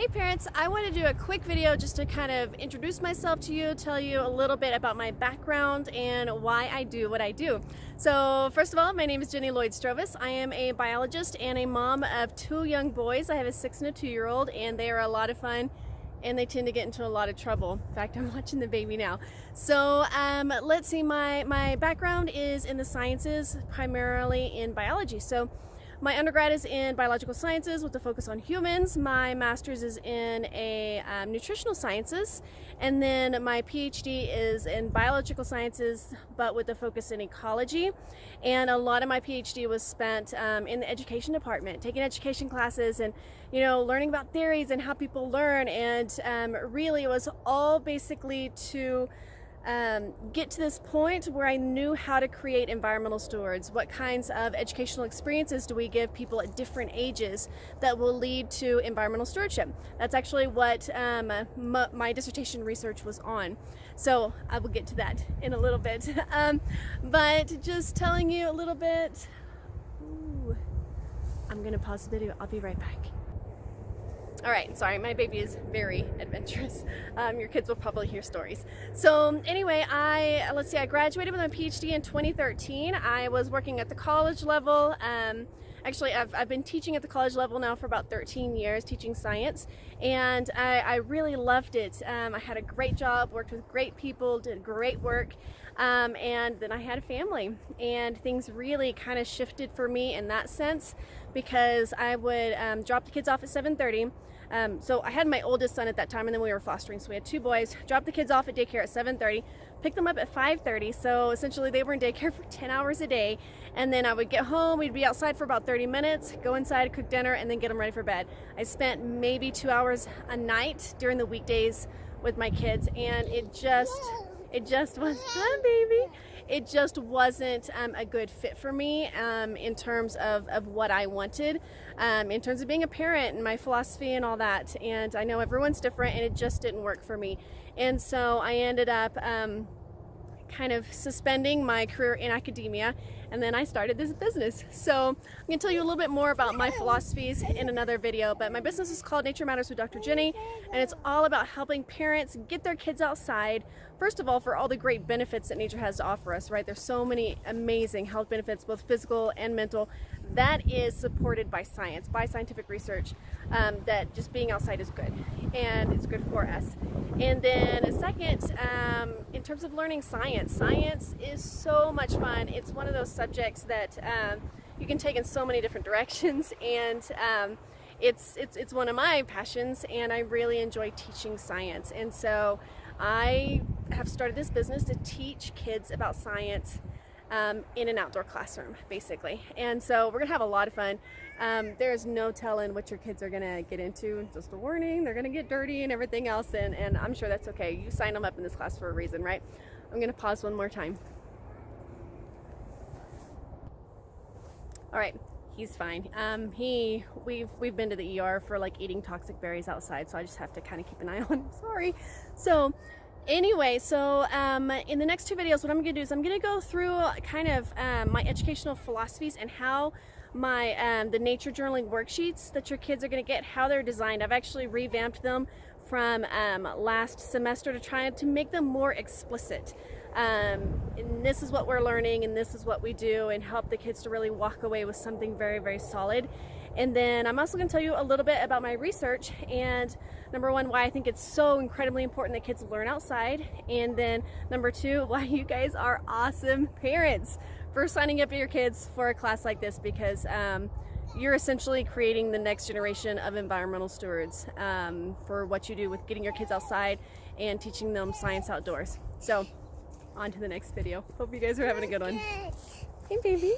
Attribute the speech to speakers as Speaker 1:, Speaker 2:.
Speaker 1: Hey parents, I want to do a quick video just to kind of introduce myself to you, tell you a little bit about my background and why I do what I do. So first of all, my name is Jenny Lloyd-Strovis. I am a biologist and a mom of two young boys. I have a 6 and a 2-year-old, and they are a lot of fun and they tend to get into a lot of trouble. In fact, I'm watching the baby now. So let's see, my background is in the sciences, primarily in biology. So my undergrad is in biological sciences with a focus on humans. My master's is in nutritional sciences, and then my PhD is in biological sciences, but with a focus in ecology. And a lot of my PhD was spent in the education department, taking education classes and learning about theories and how people learn. And really, it was all basically to get to this point where I knew how to create environmental stewards. What kinds of educational experiences do we give people at different ages that will lead to environmental stewardship? That's actually what my dissertation research was on. So I will get to that in a little bit. But just telling you a little bit. Ooh, I'm gonna pause the video. I'll be right back. All right, sorry, my baby is very adventurous. Your kids will probably hear stories. So anyway, I graduated with my PhD in 2013. I was working at the college level. Actually, I've been teaching at the college level now for about 13 years, teaching science, and I really loved it. I had a great job, worked with great people, did great work, and then I had a family, and things really kind of shifted for me in that sense, because I would drop the kids off at 7:30. So I had my oldest son at that time, and then we were fostering, so we had 2 boys. Drop the kids off at daycare at 7:30, pick them up at 5:30, so essentially they were in daycare for 10 hours a day, and then I would get home, we'd be outside for about 30 minutes, go inside, cook dinner, and then get them ready for bed. I spent maybe 2 hours a night during the weekdays with my kids, and it just was fun, baby. It just wasn't a good fit for me in terms of what I wanted, in terms of being a parent and my philosophy and all that. And I know everyone's different, and it just didn't work for me. And so I ended up kind of suspending my career in academia, and then I started this business. So I'm going to tell you a little bit more about my philosophies in another video, but my business is called Nature Matters with Dr. Jenny, and it's all about helping parents get their kids outside, first of all, for all the great benefits that nature has to offer us, right? There's so many amazing health benefits, both physical and mental, that is supported by science, by scientific research, that just being outside is good, and it's good for us. And then second, in terms of learning science is so much fun. It's one of those subjects that you can take in so many different directions, and it's one of my passions, and I really enjoy teaching science. And so I have started this business to teach kids about science in an outdoor classroom, basically. And so we're gonna have a lot of fun. There's no telling what your kids are gonna get into. Just a warning, they're gonna get dirty and everything else, and I'm sure that's okay. You signed them up in this class for a reason, right? I'm gonna pause one more time. All right, he's fine. We've been to the ER for like eating toxic berries outside, so I just have to kind of keep an eye on him. Sorry. So anyway, so in the next 2 videos, what I'm gonna do is I'm gonna go through kind of my educational philosophies and how my the nature journaling worksheets that your kids are gonna get, how they're designed. I've actually revamped them from last semester to try to make them more explicit. And this is what we're learning, and this is what we do, and help the kids to really walk away with something very, very solid. And then I'm also going to tell you a little bit about my research, and number 1, why I think it's so incredibly important that kids learn outside, and then number 2, why you guys are awesome parents for signing up your kids for a class like this, because you're essentially creating the next generation of environmental stewards for what you do with getting your kids outside and teaching them science outdoors. So on to the next video. Hope you guys are having a good one. Hey baby.